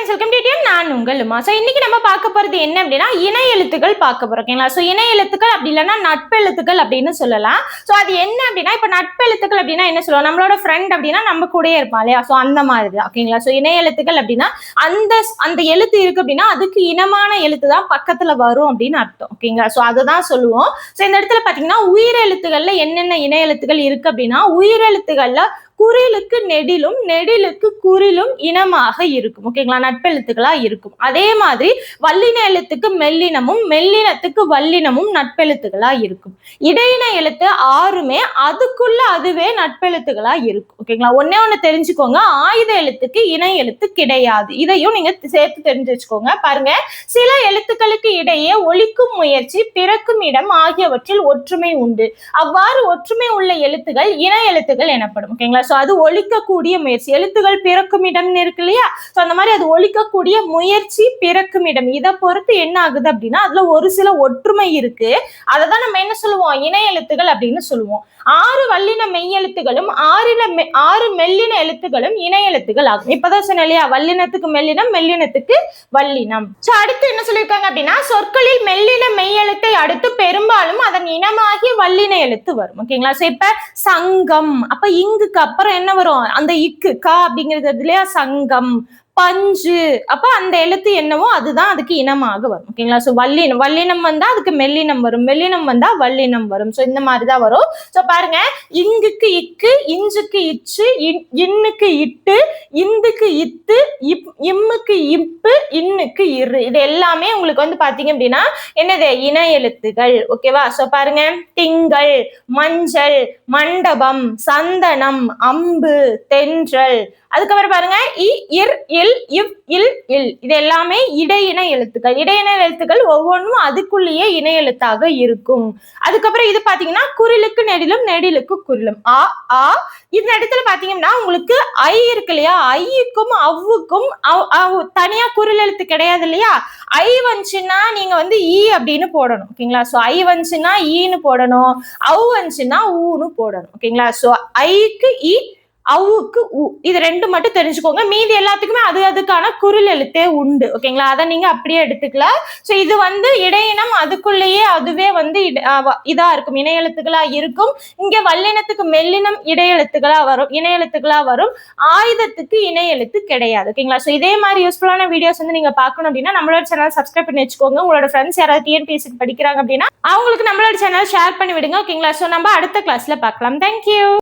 Friends, welcome to DM. நான் உங்கள் Uma. So இன்னைக்கு நம்ம பார்க்க போறது என்ன அப்படின்னா இணை எழுத்துக்கள் பார்க்க போறோம். ஓகேங்களா? ஸோ இணை எழுத்துக்கள் அப்படி இல்லைன்னா நட்பெழுத்துக்கள் அப்படின்னு சொல்லலாம். ஸோ அது என்ன அப்படின்னா இப்போ நட்பெழுத்துக்கள் அப்படின்னா என்ன சொல்லுவோம், நம்மளோட ஃப்ரெண்ட் அப்படின்னா நம்ம கூடயே இருப்பான் இல்லையா? ஸோ அந்த மாதிரி தான். ஓகேங்களா? ஸோ இணை எழுத்துக்கள் அப்படின்னா அந்த அந்த எழுத்து இருக்கு அப்படின்னா அதுக்கு இனமான எழுத்து தான் பக்கத்துல வரும் அப்படின்னு அர்த்தம். ஓகேங்களா? ஸோ அதுதான் சொல்லுவோம். ஸோ இந்த இடத்துல பாத்தீங்கன்னா உயிரெழுத்துக்கள்ல என்னென்ன இணை எழுத்துக்கள் இருக்கு அப்படின்னா உயிரெழுத்துக்கள்ல குறிலுக்கு நெடிலும் நெடிலுக்கு குறிலும் இனமாக இருக்கும். ஓகேங்களா? நட்பெழுத்துக்களா இருக்கும். அதே மாதிரி வல்லின எழுத்துக்கு மெல்லினமும் மெல்லினத்துக்கு வல்லினமும் நட்பெழுத்துக்களா இருக்கும். இடையின எழுத்து ஆறுமே அதுக்குள்ள அதுவே நட்பெழுத்துக்களா இருக்கும். ஓகேங்களா? ஒன்னே ஒண்ணு தெரிஞ்சுக்கோங்க, ஆயுத எழுத்துக்கு இணை எழுத்து கிடையாது. இதையும் நீங்க சேர்த்து தெரிஞ்சு வச்சுக்கோங்க. பாருங்க, சில எழுத்துக்களுக்கு இடையே ஒலிக்கும் முயற்சி பிறக்கும் இடம் ஆகியவற்றில் ஒற்றுமை உண்டு. அவ்வாறு ஒற்றுமை உள்ள எழுத்துகள் இணை எழுத்துக்கள் எனப்படும். ஓகேங்களா? சோ அது ஒலிக்கக்கூடிய முயற்சி, எழுத்துகள் பிறக்கும் இடம்னு இருக்கு இல்லையா? சோ அந்த மாதிரி அது ஒலிக்கக்கூடிய முயற்சி பிறக்கும் இடம், இதை பொறுத்து என்ன ஆகுது அப்படின்னா அதுல ஒரு சில ஒற்றுமை இருக்கு. அததான் நம்ம என்ன சொல்லுவோம், இணை எழுத்துகள் அப்படின்னு சொல்லுவோம். 6 வல்லின மெய்யெழுத்துகளும் 6 மெல்லின எழுத்துகளும் இணை எழுத்துகள் ஆகும். இப்பதான் சொன்னேன் இல்லையா, வல்லினத்துக்கு மெல்லினம் மெல்லினத்துக்கு வல்லினம். சோ அடுத்து என்ன சொல்லியிருக்காங்க அப்படின்னா சொற்களில் மெல்லின மெய்யெழுத்தை அடுத்து பெரும்பாலும் அதன் இனமாகி வல்லின எழுத்து வரும். ஓகேங்களா? சோ இப்ப சங்கம், அப்ப இங்குக்கு அப்புறம் என்ன வரும், அந்த இக்கு கா அப்படிங்கிறது இல்லையா, சங்கம். பஞ்சு, அப்ப அந்த எழுத்து என்னவோ அதுதான் அதுக்கு இனமாக வரும். ஓகேங்களா? சோ வல்லினம், வல்லினம் வந்தா அதுக்கு மெல்லினம் வரும், மெல்லினம் வந்தா வல்லினம் வரும். சோ இந்த மாதிரிதான் வரும். சோ பாருங்க, இங்குக்கு இக்கு, இஞ்சுக்கு இச்சு, இன்னுக்கு இட்டு, இந்துக்கு இத்து, இம்முக்கு இப்பு, இன்னுக்கு இரு, இது எல்லாமே உங்களுக்கு வந்து பாத்தீங்க அப்படின்னா என்னது, இணை எழுத்துகள். ஓகேவா? சோ பாருங்க, திங்கள், மஞ்சள், மண்டபம், சந்தனம், அம்பு, தென்றல். அதுக்கப்புறம் பாருங்க, இ இர் இல் இவ் இல் இல், இது எல்லாமே இடையின எழுத்துக்கள். இடையின எழுத்துக்கள் ஒவ்வொன்றும் அதுக்குள்ளேயே இணை எழுத்தாக இருக்கும். அதுக்கப்புறம் இது பாத்தீங்கன்னா குறிலுக்கு நெடிலும் நெடிலுக்கு குறிலும். ஆ ஆ. இந்த இடத்துல பாத்தீங்கன்னா உங்களுக்கு ஐ இருக்கு இல்லையா, ஐக்கும் அவ்வுக்கும் தனியா குறில் எழுத்து கிடையாது இல்லையா. ஐ வந்துச்சுன்னா நீங்க வந்து ஈ அப்படின்னு போடணும். ஓகேங்களா? சோ ஐ வந்துச்சுன்னா ஈன்னு போடணும், அவு வந்துச்சுன்னா ஊன்னு போடணும். ஓகேங்களா? சோ ஐக்கு இ, அவுக்கு உ, இது ரெண்டு மட்டும் தெரிஞ்சுக்கோங்க. மீதி எல்லாத்துக்குமே அது அதுக்கான குரில் எழுத்தே உண்டு. ஓகேங்களா? அதை நீங்க அப்படியே எடுத்துக்கலாம். சோ இது வந்து இடையினம், அதுக்குள்ளேயே அதுவே வந்து இதா இருக்கும், இணை எழுத்துக்களா இருக்கும். இங்க வல்லினத்துக்கு மெல்லினம் இணை எழுத்துக்களா வரும், இணை எழுத்துக்களா வரும். ஆயுதத்துக்கு இணை எழுத்து கிடையாது. ஓகேங்களா? சோ இதே மாதிரி யூஸ்ஃபுல்லான வீடியோஸ் வந்து நீங்க பார்க்கணும் அப்படின்னா நம்மளோட சேனல் சப்ஸ்கிரைப் பண்ணி வச்சுக்கோங்க. உங்களோட ஃப்ரெண்ட்ஸ் யாராவது டிஎன்பிஎஸ்சி படிக்கிறாங்க அப்படின்னா அவங்களுக்கு நம்மளோட சேனல் ஷேர் பண்ணி விடுங்க. ஓகேங்களா? சோ நம்ம அடுத்த கிளாஸ்ல பார்க்கலாம். தேங்க்யூ.